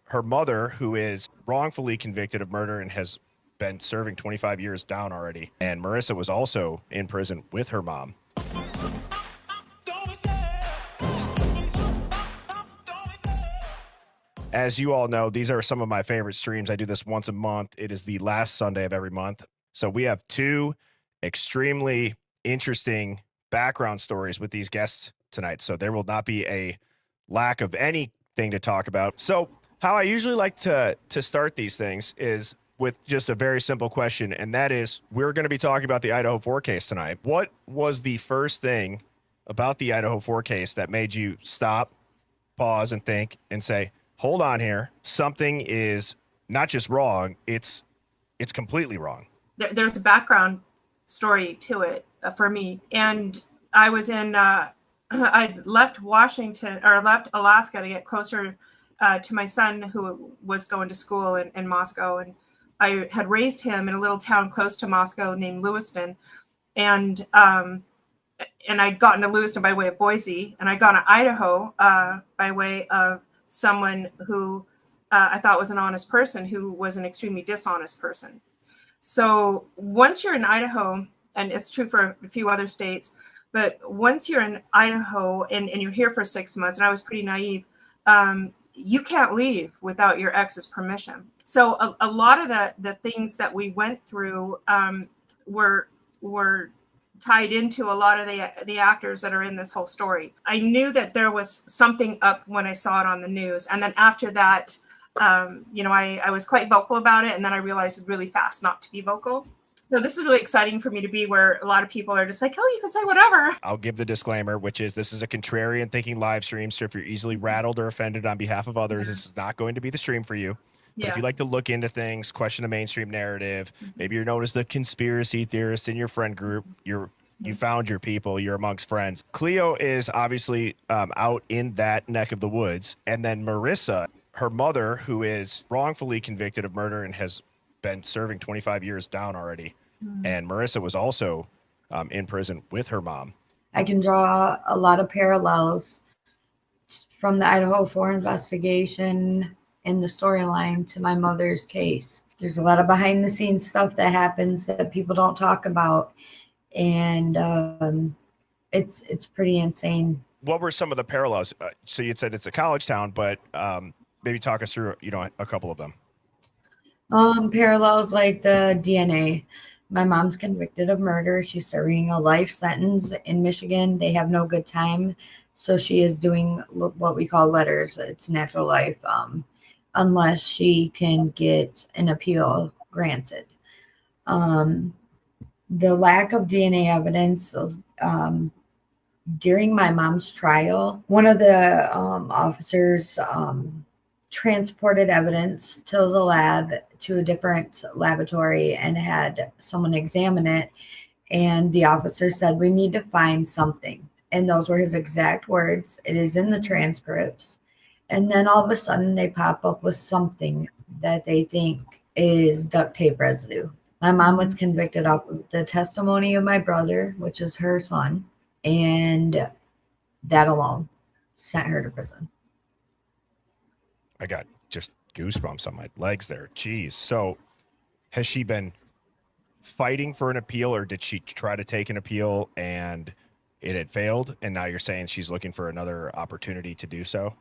her mother, who is wrongfully convicted of murder and has been serving 25 years down already. And Marissa was also in prison with her mom. As you all know, these are some of my favorite streams. I do this once a month. It is the last Sunday of every month. So we have two extremely interesting background stories with these guests tonight. So there will not be a lack of anything to talk about. So how I usually like to start these things is with just a very simple question, and that is, we're going to be talking about the Idaho 4 case tonight. What was the first thing about the Idaho 4 case that made you stop, pause, and think and say, hold on here, something is not just wrong, it's completely wrong? There's a background story to it for me. And I was in, I left Alaska to get closer to my son, who was going to school in Moscow. And I had raised him in a little town close to Moscow named Lewiston. And I'd gotten to Lewiston by way of Boise, and I'd gone to Idaho by way of someone who I thought was an honest person, who was an extremely dishonest person. So once you're in Idaho, and it's true for a few other states, but once you're in Idaho and you're here for 6 months, and I was pretty naive, you can't leave without your ex's permission. So a lot of the things that we went through were tied into a lot of the actors that are in this whole story. I knew that there was something up when I saw it on the news. And then after that, I was quite vocal about it. And then I realized really fast not to be vocal. So this is really exciting for me to be where a lot of people are just like, oh, you can say whatever. I'll give the disclaimer, which is this is a contrarian thinking live stream. So if you're easily rattled or offended on behalf of others, this is not going to be the stream for you. But if you like to look into things, question the mainstream narrative, maybe you're known as the conspiracy theorist in your friend group, you found your people, you're amongst friends. Cleo is obviously out in that neck of the woods. And then Marissa, her mother, who is wrongfully convicted of murder and has been serving 25 years down already. And Marissa was also in prison with her mom. I can draw a lot of parallels from the Idaho 4 investigation and the storyline to my mother's case. There's a lot of behind the scenes stuff that happens that people don't talk about. And it's pretty insane. What were some of the parallels? So you'd said it's a college town, but maybe talk us through, a couple of them. Parallels like the DNA. My mom's convicted of murder. She's serving a life sentence in Michigan. They have no good time. So she is doing what we call letters. It's natural life, unless she can get an appeal granted. The lack of DNA evidence during my mom's trial, one of the officers transported evidence to the lab, to a different laboratory, and had someone examine it. And the officer said, we need to find something. And those were his exact words. It is in the transcripts. And then all of a sudden they pop up with something that they think is duct tape residue. My mom was convicted off of the testimony of my brother, which is her son, and that alone sent her to prison. I got just goosebumps on my legs there. Jeez. So has she been fighting for an appeal, or did she try to take an appeal and it had failed? And now you're saying she's looking for another opportunity to do so?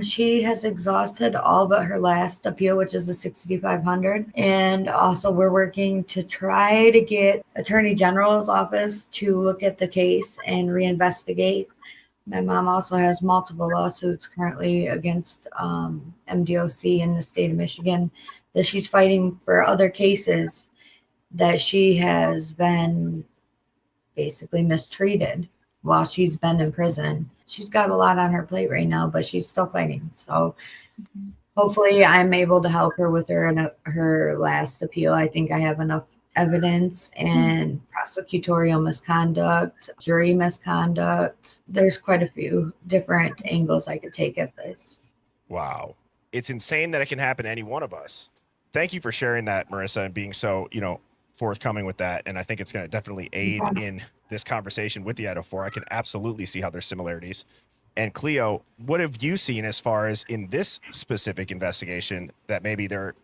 She has exhausted all but her last appeal, which is the 6,500. And also we're working to try to get Attorney General's office to look at the case and reinvestigate. My mom also has multiple lawsuits currently against MDOC in the state of Michigan that she's fighting for other cases that she has been basically mistreated while she's been in prison. She's got a lot on her plate right now, but she's still fighting. So hopefully I'm able to help her with her last appeal. I think I have enough evidence and prosecutorial misconduct, jury misconduct. There's quite a few different angles I could take at this. Wow. It's insane that it can happen to any one of us. Thank you for sharing that, Marissa, and being so, forthcoming with that. And I think it's going to definitely aid in this conversation with the Idaho 4. I can absolutely see how there's similarities. And Cleo, what have you seen as far as in this specific investigation that maybe they're,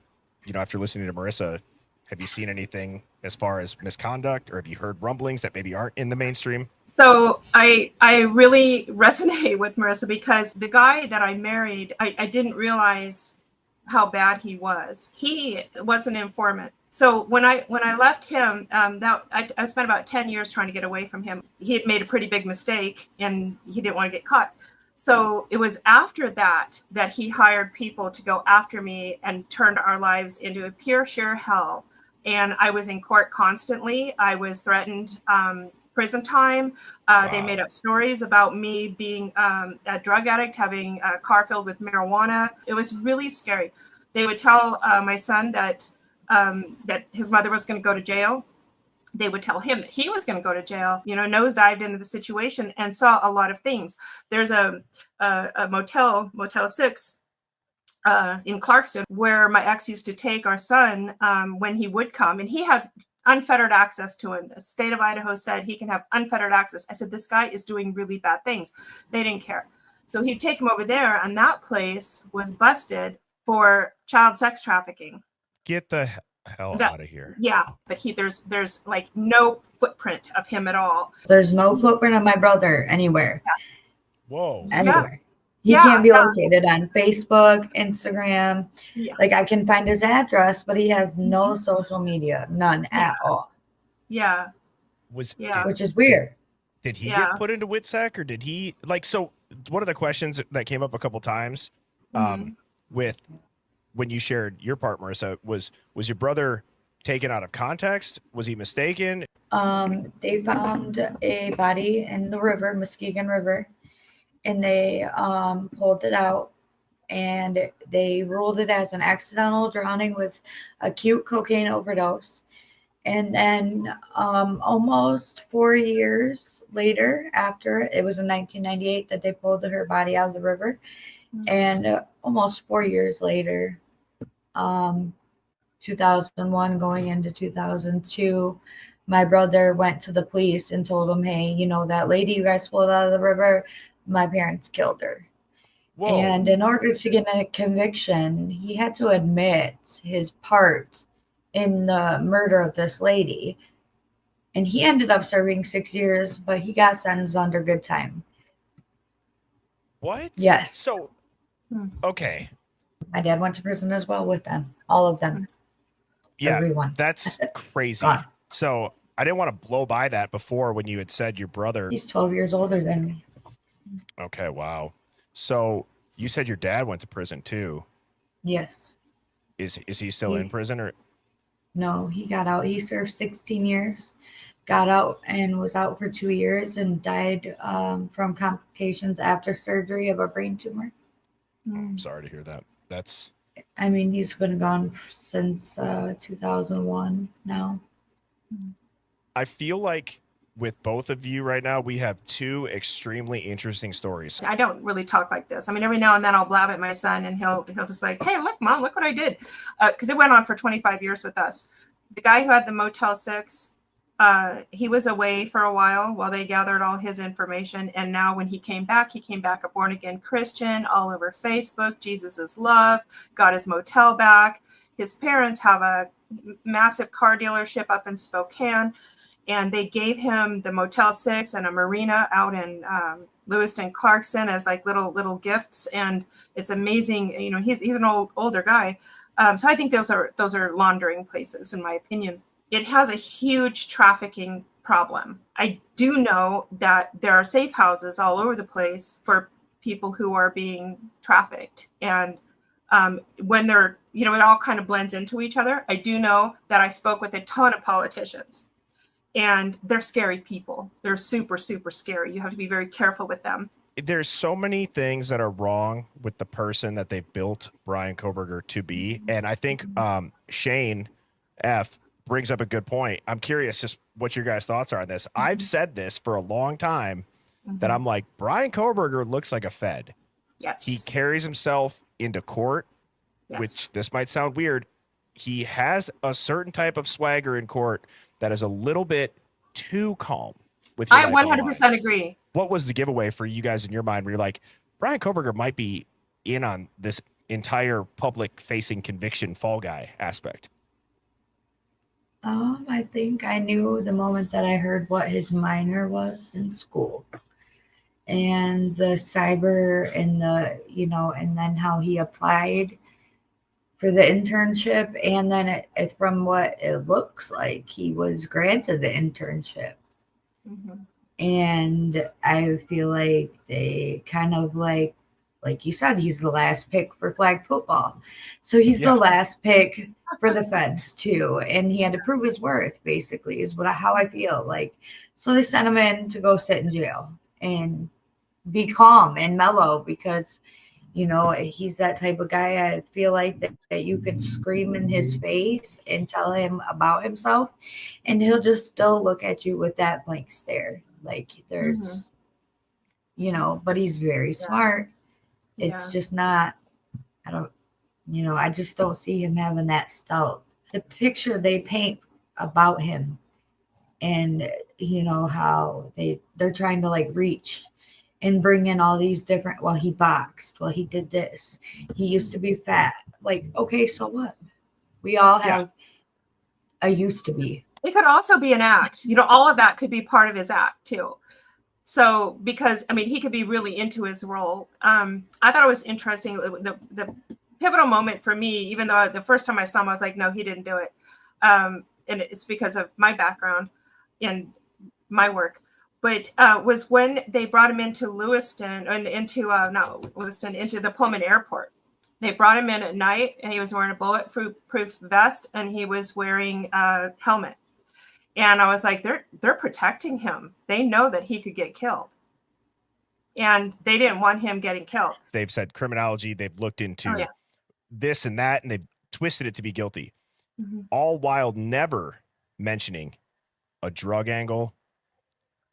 after listening to Marissa, have you seen anything as far as misconduct, or have you heard rumblings that maybe aren't in the mainstream? So I really resonate with Marissa, because the guy that I married, I didn't realize how bad he was. He was an informant. So when I left him, I spent about 10 years trying to get away from him. He had made a pretty big mistake and he didn't want to get caught. So it was after that he hired people to go after me and turned our lives into a pure sheer hell. And I was in court constantly. I was threatened prison time. Wow. They made up stories about me being a drug addict, having a car filled with marijuana. It was really scary. They would tell my son that his mother was going to go to jail. They would tell him that he was going to go to jail, nosedived into the situation and saw a lot of things. There's a Motel 6, in Clarkston, where my ex used to take our son when he would come, and he had unfettered access to him. The state of Idaho said he can have unfettered access. I said, this guy is doing really bad things. They didn't care. So he'd take him over there, and that place was busted for child sex trafficking. Get the hell out of here. Yeah, but there's like no footprint of him at all. There's no footprint of my brother anywhere. Yeah. Whoa. Anywhere. He can't be located on Facebook, Instagram. Yeah. Like, I can find his address, but he has no social media, none at all. Yeah. Which is weird. Did he get put into WITSEC, or did he so one of the questions that came up a couple times with when you shared your part, Marissa, was your brother taken out of context? Was he mistaken? They found a body in the river, Muskegon River, and they pulled it out, and they ruled it as an accidental drowning with acute cocaine overdose. And then almost 4 years later, after, it was in 1998 that they pulled her body out of the river. And almost 4 years later, 2001 going into 2002, my brother went to the police and told them, hey, that lady you guys pulled out of the river, my parents killed her. Whoa. And in order to get a conviction, he had to admit his part in the murder of this lady. And he ended up serving 6 years, but he got sentenced under good time. What? Yes. So, okay. My dad went to prison as well with them. All of them. Yeah. Everyone. That's crazy. So I didn't want to blow by that before when you had said your brother. He's 12 years older than me. Okay. Wow. So you said your dad went to prison too. Yes. Is he still in prison, or? No, he got out. He served 16 years, got out and was out for 2 years and died from complications after surgery of a brain tumor. I'm sorry to hear that. He's been gone since 2001 now. I feel like with both of you right now, we have two extremely interesting stories. I don't really talk like this. Every now and then I'll blab at my son, and he'll just like, hey, look, Mom, look what I did. Because it went on for 25 years with us. The guy who had the Motel 6, he was away for a while they gathered all his information. And now when he came back a born again Christian, all over Facebook. Jesus is love, got his motel back. His parents have a massive car dealership up in Spokane, and they gave him the Motel 6 and a marina out in Lewiston, Clarkston as like little gifts. And it's amazing. He's an older guy. So I think those are laundering places, in my opinion. It has a huge trafficking problem. I do know that there are safe houses all over the place for people who are being trafficked. And when they're, it all kind of blends into each other. I do know that I spoke with a ton of politicians, and they're scary people. They're super, super scary. You have to be very careful with them. There's so many things that are wrong with the person that they've built Bryan Kohberger to be. And I think Shane F. brings up a good point. I'm curious just what your guys' thoughts are on this. I've said this for a long time that I'm like, Bryan Kohberger looks like a Fed. Yes. He carries himself into court, Yes. which this might sound weird. He has a certain type of swagger in court that is a little bit too calm. with your I life on the line. 100% agree. What was the giveaway for you guys in your mind where you're like, Brian Koberger might be in on this entire public facing conviction fall guy aspect? I think I knew the moment that I heard what his minor was in school, and the cyber and the, and then how he applied for the internship. And then from what it looks like, he was granted the internship. Mm-hmm. And I feel like they kind of like you said, he's the last pick for flag football. So he's the last pick for the feds too. And he had to prove his worth, basically, is how I feel like. So they sent him in to go sit in jail and be calm and mellow, because, he's that type of guy. I feel like that you could scream in his face and tell him about himself, and he'll just still look at you with that blank stare. Like there's, but he's very smart. It's just not, I just don't see him having that stealth. The picture they paint about him, and, how they're trying to like reach and bring in all these different, well, he boxed, well, he did this, he used to be fat. Like, okay, so what? We all have a used to be. It could also be an act. All of that could be part of his act too. So, because, he could be really into his role. I thought it was interesting. The pivotal moment for me, even though the first time I saw him, I was like, no, he didn't do it. And it's because of my background and my work. But was when they brought him into Lewiston, and into the Pullman Airport. They brought him in at night, and he was wearing a bulletproof vest, and he was wearing a helmet. And I was like, they're protecting him. They know that he could get killed. And they didn't want him getting killed. They've said criminology. They've looked into this and that, and they've twisted it to be guilty. Mm-hmm. All while never mentioning a drug angle,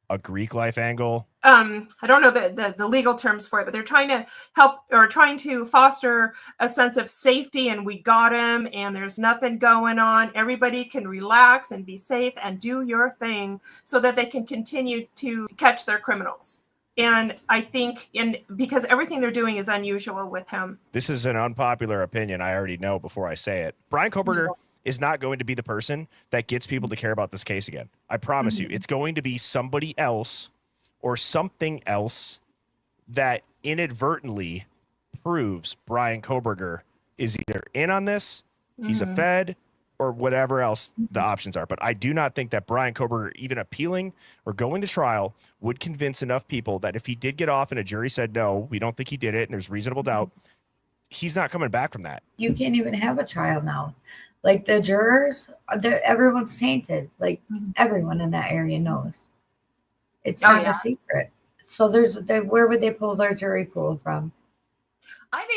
a Greek life angle. I don't know the legal terms for it, but they're trying to help, or trying to foster a sense of safety, and we got him, and there's nothing going on. Everybody can relax and be safe and do your thing, so that they can continue to catch their criminals. And I think because everything they're doing is unusual with him. This is an unpopular opinion. I already know before I say it. Brian Koberger is not going to be the person that gets people to care about this case again. I promise you. It's going to be somebody else or something else that inadvertently proves Brian Koberger is either in on this, he's a Fed, or whatever else the options are. But I do not think that Brian Koberger, even appealing or going to trial, would convince enough people that if he did get off and a jury said, no, we don't think he did it, and there's reasonable doubt, he's not coming back from that. You can't even have a trial now. Like the jurors, everyone's tainted. Like everyone in that area knows. It's not a secret. So where would they pull their jury pool from? I've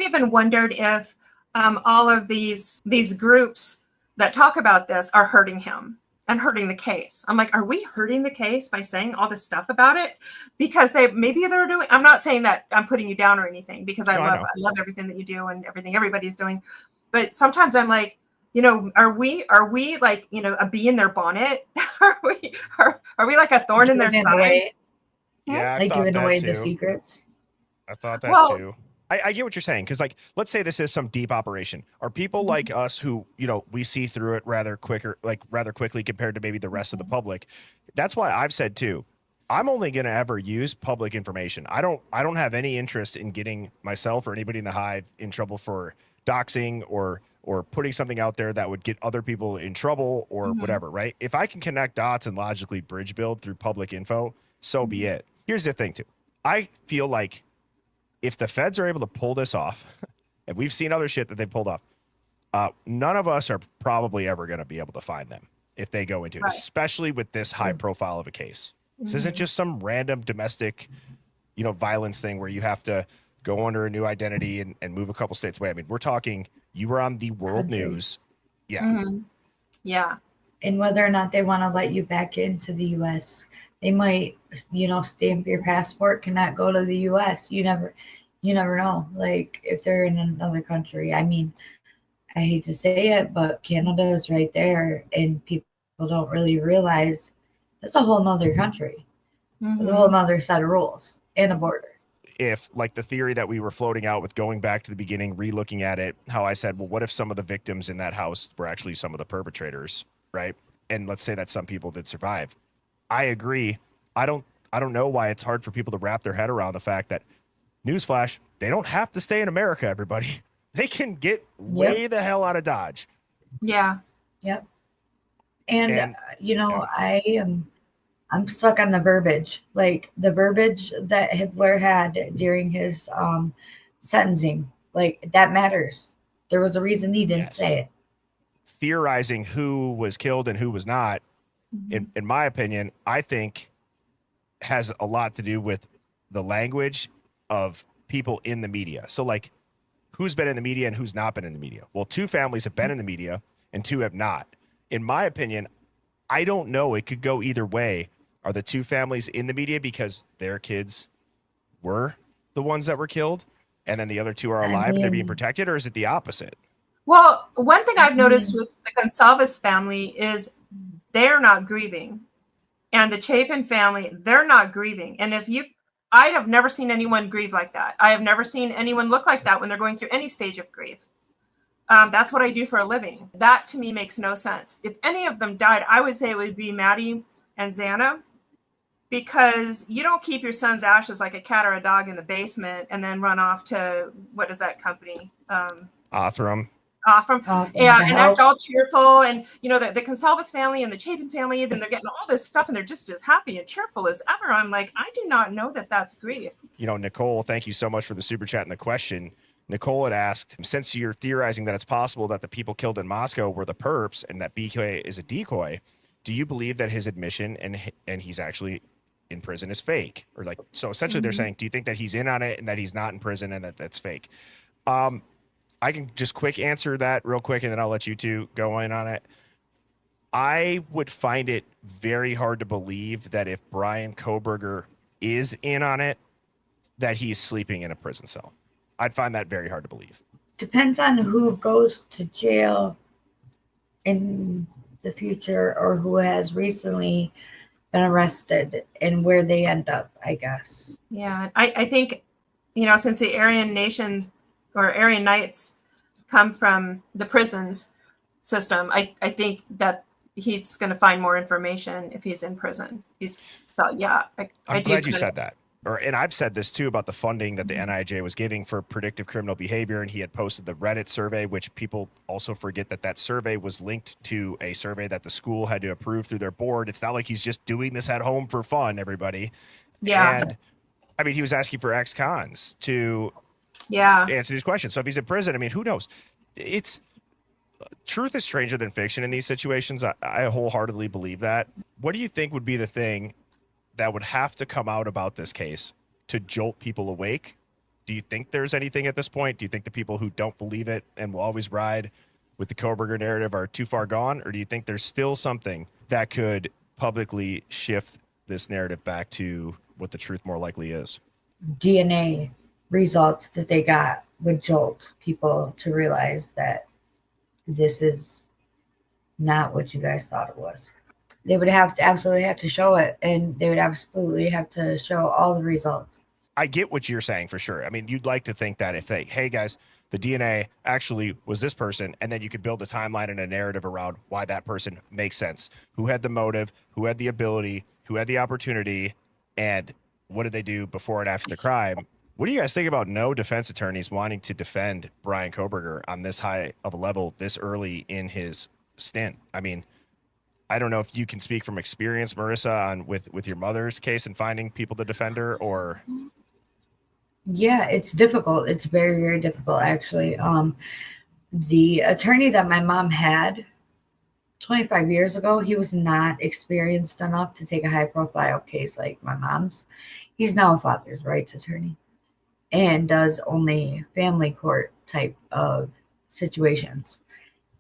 even wondered if all of these groups that talk about this are hurting him and hurting the case. I'm like, are we hurting the case by saying all this stuff about it? Because they're doing. I'm not saying that I'm putting you down or anything, because I love everything that you do and everything everybody's doing. But sometimes I'm like, are we like, a bee in their bonnet? are we like a thorn in their side? Yeah, like giving away the secrets. I thought that too. I get what you're saying, because like, let's say this is some deep operation. Are people like us who, we see through it rather quickly compared to maybe the rest of the public? That's why I've said too, I'm only going to ever use public information. I don't have any interest in getting myself or anybody in the Hive in trouble for doxing or putting something out there that would get other people in trouble or whatever, right? If I can connect dots and logically bridge build through public info, so be it. Here's the thing too. I feel like if the feds are able to pull this off, and we've seen other shit that they've pulled off, none of us are probably ever going to be able to find them if they go into it, especially with this high profile of a case. This isn't just some random domestic, violence thing where you have to go under a new identity and move a couple states away. I mean, we're talking, you were on the world news. Yeah. Yeah. And whether or not they want to let you back into the U.S., they might, stamp your passport, cannot go to the U.S. You never know. Like if they're in another country. I mean, I hate to say it, but Canada is right there, and people don't really realize That's a whole nother country. With a whole nother set of rules and a border. If, like the theory that we were floating out with going back to the beginning, re-looking at it, how I said, well, what if some of the victims in that house were actually some of the perpetrators, right? And let's say that some people did survive. I agree. I don't know why it's hard for people to wrap their head around the fact that, newsflash, they don't have to stay in America, everybody. They can get way the hell out of Dodge. Yeah. Yep. And you know, I'm stuck on the verbiage, like the verbiage that Hitler had during his sentencing. Like, that matters. There was a reason he didn't say it. Theorizing who was killed and who was not, in my opinion, I think has a lot to do with the language of people in the media. So, like, who's been in the media and who's not been in the media? Well, 2 families have been in the media and 2 have not. In my opinion, I don't know. It could go either way. Are the 2 families in the media because their kids were the ones that were killed and then the other 2 are alive and they're being protected, or is it the opposite? Well, one thing I've noticed with the Gonsalves family is they're not grieving. And the Chapin family, they're not grieving. And I have never seen anyone grieve like that. I have never seen anyone look like that when they're going through any stage of grief. That's what I do for a living. That to me makes no sense. If any of them died, I would say it would be Maddie and Xana, because you don't keep your son's ashes like a cat or a dog in the basement and then run off to, what is that company? Othram. Yeah, and act all cheerful. And, you know, the Gonsalves family and the Chapin family, then they're getting all this stuff and they're just as happy and cheerful as ever. I'm like, I do not know that that's grief. You know, Nicole, thank you so much for the super chat and the question. Nicole had asked, since you're theorizing that it's possible that the people killed in Moscow were the perps and that BK is a decoy, do you believe that his admission and he's actually in prison is fake? Or like, so essentially they're saying, do you think that he's in on it and that he's not in prison and that that's fake? I can just quick answer that real quick and then I'll let you 2 go in on it. I would find it very hard to believe that if Brian Kohberger is in on it, that he's sleeping in a prison cell. I'd find that very hard to believe. Depends on who goes to jail in the future or who has recently been arrested and where they end up, I guess. Yeah, I think, you know, since the Aryan Nation or Aryan Knights come from the prisons system, I think that he's going to find more information if he's in prison. I'm glad you said that. And I've said this too about the funding that the NIJ was giving for predictive criminal behavior. And he had posted the Reddit survey, which people also forget that survey was linked to a survey that the school had to approve through their board. It's not like he's just doing this at home for fun, everybody. Yeah. And I mean, he was asking for ex-cons to answer these questions. So if he's in prison, I mean, who knows? Truth is stranger than fiction in these situations. I wholeheartedly believe that. What do you think would be the thing that would have to come out about this case to jolt people awake? Do you think there's anything at this point? Do you think the people who don't believe it and will always ride with the Kohberger narrative are too far gone? Or do you think there's still something that could publicly shift this narrative back to what the truth more likely is? DNA results that they got would jolt people to realize that this is not what you guys thought it was. They would absolutely have to show it, and they would absolutely have to show all the results. I get what you're saying for sure. I mean, you'd like to think that if hey guys, the DNA actually was this person, and then you could build a timeline and a narrative around why that person makes sense. Who had the motive, who had the ability, who had the opportunity, and what did they do before and after the crime? What do you guys think about no defense attorneys wanting to defend Brian Kohberger on this high of a level this early in his stint? I mean, I don't know if you can speak from experience, Marissa, on with your mother's case and finding people to defend her, or. Yeah, it's difficult. It's very, very difficult, actually. The attorney that my mom had 25 years ago, he was not experienced enough to take a high-profile case like my mom's. He's now a father's rights attorney and does only family court type of situations.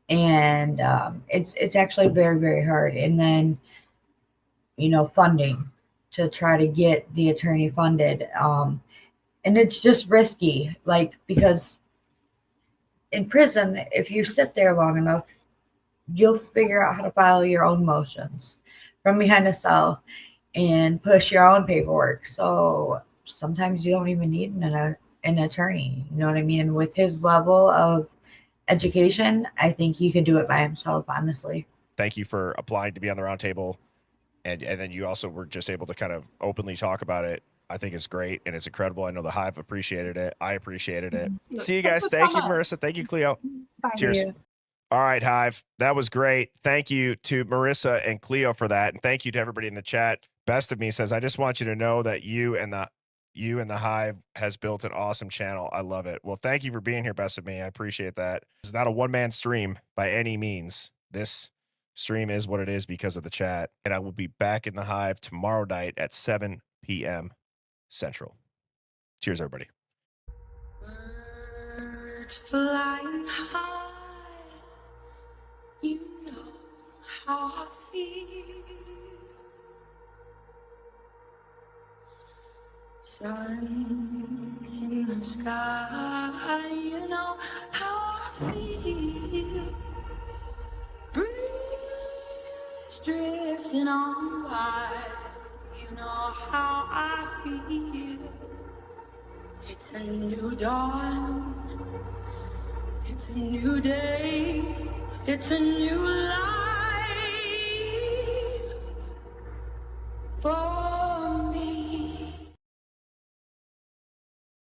And it's actually very, very hard. And then, you know, funding to try to get the attorney funded. And it's just risky, like, because in prison, if you sit there long enough, you'll figure out how to file your own motions from behind a cell and push your own paperwork. So sometimes you don't even need an attorney. You know what I mean? And with his level of education, I think he could do it by himself, honestly. Thank you for applying to be on the roundtable. And then you also were just able to kind of openly talk about it. I think it's great and it's incredible. I know the Hive appreciated it. I appreciated it. See you guys. Thank you, Marissa. Thank you, Cleo. Bye. Cheers. All right, Hive. That was great. Thank you to Marissa and Cleo for that. And thank you to everybody in the chat. Best of Me says, I just want you to know that you and the Hive has built an awesome channel. I love it. Well, thank you for being here, Best of Me. I appreciate that. It's not a one-man stream by any means. This stream is what it is because of the chat. And I will be back in the Hive tomorrow night at 7 p.m. Central. Cheers, everybody. Birds flying high, you know how I feel. Sun in the sky, you know how I feel. Breeze drifting on by, you know how I feel. It's a new dawn, it's a new day, it's a new life for